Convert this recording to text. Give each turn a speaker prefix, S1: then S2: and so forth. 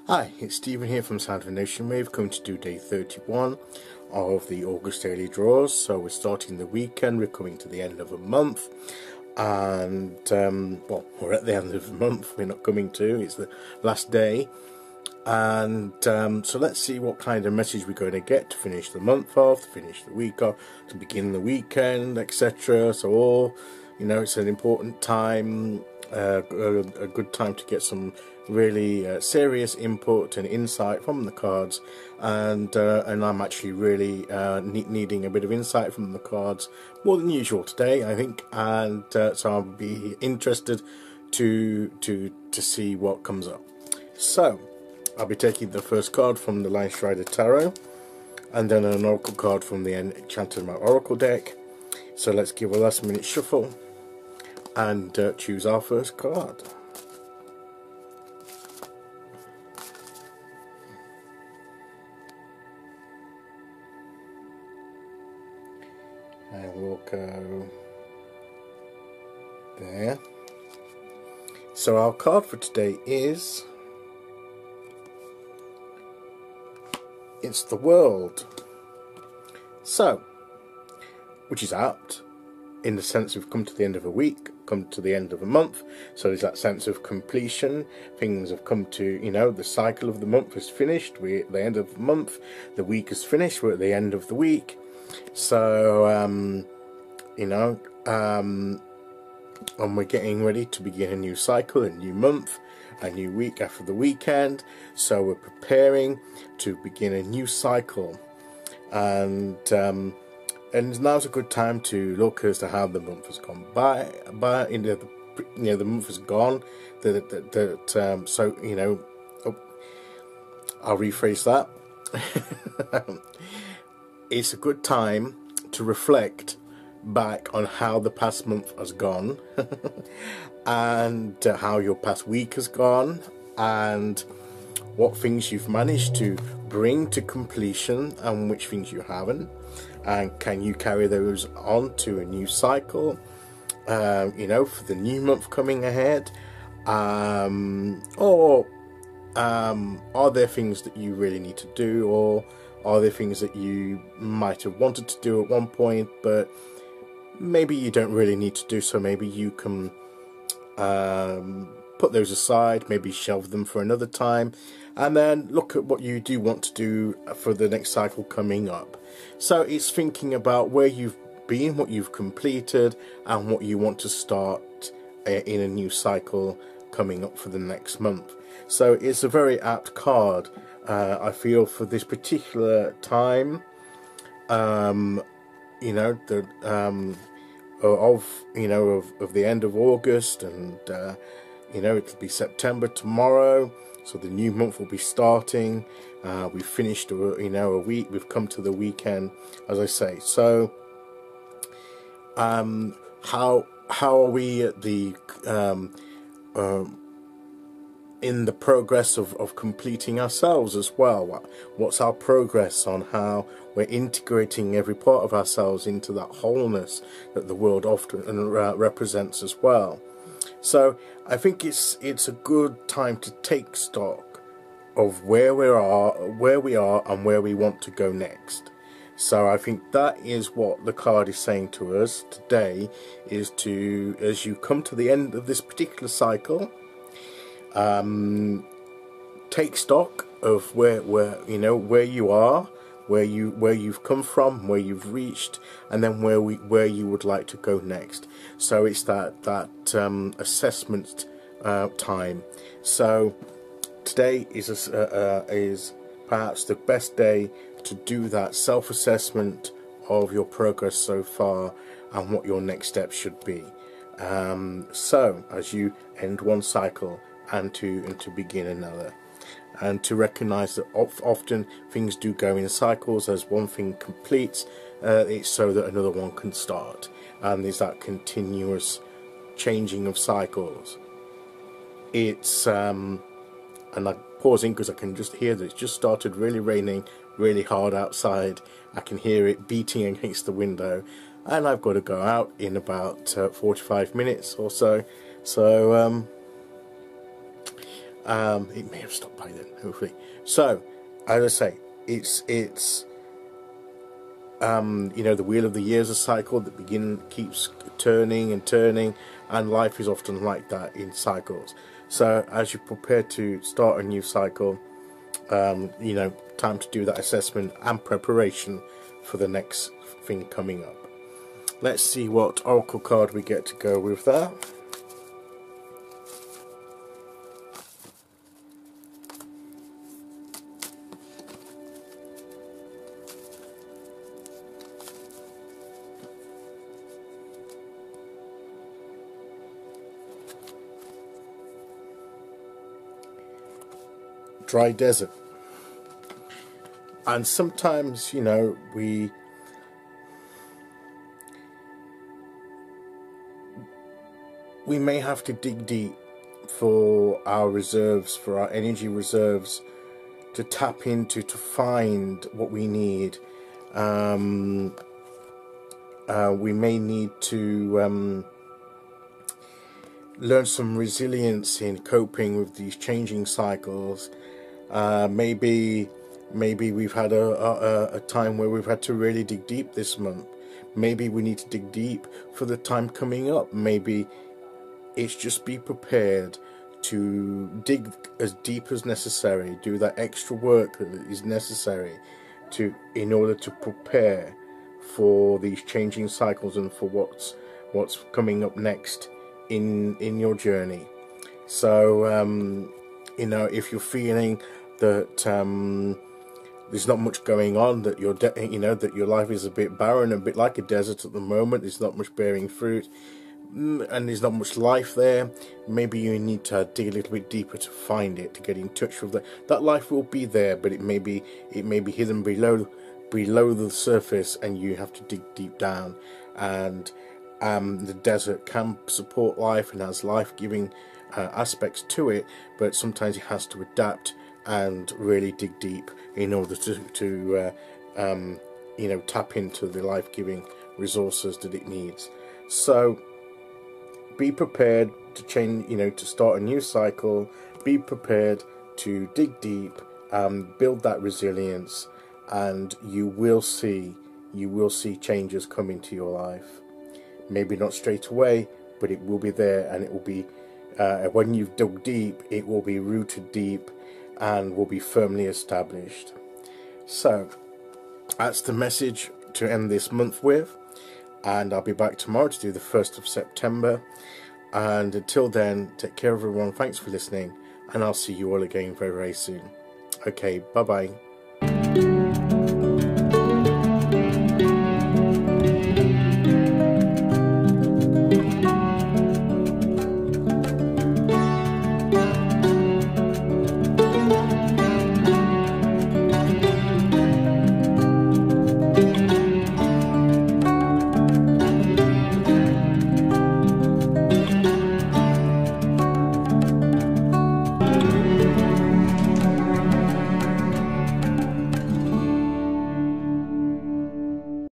S1: Hi, it's Stephen here from Sound of a Nation Wave, coming to do day 31 of the August daily draws. So we're starting the weekend, we're coming to the end of a month, and well, we're at the end of the month, we're not coming to, it's the last day. And so let's see what kind of message we're going to get to finish the month off, to finish the week off, to begin the weekend, etc. So all, you know, it's an important time, a good time to get some really serious input and insight from the cards, and I'm actually really needing a bit of insight from the cards more than usual today, I think, and so I'll be interested to see what comes up. So I'll be taking the first card from the Line Strider Tarot, and then an Oracle card from the Enchanted Map Oracle deck. So let's give a last minute shuffle and choose our first card. And we'll go there. So our card for today is, it's the World. So, which is apt in the sense we've come to the end of a week, come to the end of a month, so there's that sense of completion. Things have come to, you know, the cycle of the month is finished, we're at the end of the month, the week is finished, we're at the end of the week. So, you know, and we're getting ready to begin a new cycle, a new month, a new week after the weekend. So we're preparing to begin a new cycle, and now's a good time to look as to how the month has gone by. The month is gone. So you know, I'll rephrase that. It's a good time to reflect back on how the past month has gone and how your past week has gone, and what things you've managed to bring to completion and which things you haven't, and can you carry those on to a new cycle, you know, for the new month coming ahead, or are there things that you really need to do, or are there things that you might have wanted to do at one point but maybe you don't really need to do, so maybe you can put those aside, maybe shelve them for another time, and then look at what you do want to do for the next cycle coming up. So it's thinking about where you've been, what you've completed, and what you want to start in a new cycle coming up for the next month. So it's a very apt card, I feel, for this particular time. You know, the of the end of August, and you know, it'll be September tomorrow, so the new month will be starting. We've finished a week, we've come to the weekend, as I say. So how are we at the in the progress of completing ourselves as well? What's our progress on how we're integrating every part of ourselves into that wholeness that the world often represents as well? So I think it's a good time to take stock of where we are and where we want to go next. So I think that is what the card is saying to us today, is to, as you come to the end of this particular cycle, take stock of where you are, where you've come from, where you've reached, and then where you would like to go next. So it's that assessment time. So today is perhaps the best day to do that self-assessment of your progress so far and what your next step should be. So as you end one cycle and to begin another, and to recognize that often things do go in cycles. As one thing completes, it's so that another one can start, and there's that continuous changing of cycles. It's and I'm pausing because I can just hear that it's just started really raining really hard outside. I can hear it beating against the window, and I've got to go out in about 45 minutes or so. So It may have stopped by then, hopefully. So, as I say, it's the wheel of the years, a cycle that keeps turning and turning, and life is often like that in cycles. So as you prepare to start a new cycle, time to do that assessment and preparation for the next thing coming up. Let's see what oracle card we get to go with that. Dry desert. And sometimes, we may have to dig deep for our reserves, for our energy reserves, to tap into, to find what we need. We may need to learn some resilience in coping with these changing cycles. Maybe we've had a time where we've had to really dig deep this month. Maybe we need to dig deep for the time coming up. Maybe it's just be prepared to dig as deep as necessary, do that extra work that is necessary in order to prepare for these changing cycles and for what's coming up next in your journey. So if you're feeling that there's not much going on, that that your life is a bit barren, a bit like a desert at the moment, there's not much bearing fruit, and there's not much life there, maybe you need to dig a little bit deeper to find it, to get in touch with that life will be there, but it may be hidden below the surface, and you have to dig deep down. And the desert can support life and has life-giving aspects to it, but sometimes it has to adapt and really dig deep in order to tap into the life-giving resources that it needs. So be prepared to change, to start a new cycle. Be prepared to dig deep, build that resilience, and you will see changes come into your life. Maybe not straight away, but it will be there, and it will be when you've dug deep, it will be rooted deep and will be firmly established. So that's the message to end this month with, and I'll be back tomorrow to do the 1st of September. And until then, take care everyone, thanks for listening, and I'll see you all again very, very soon. Okay, bye bye.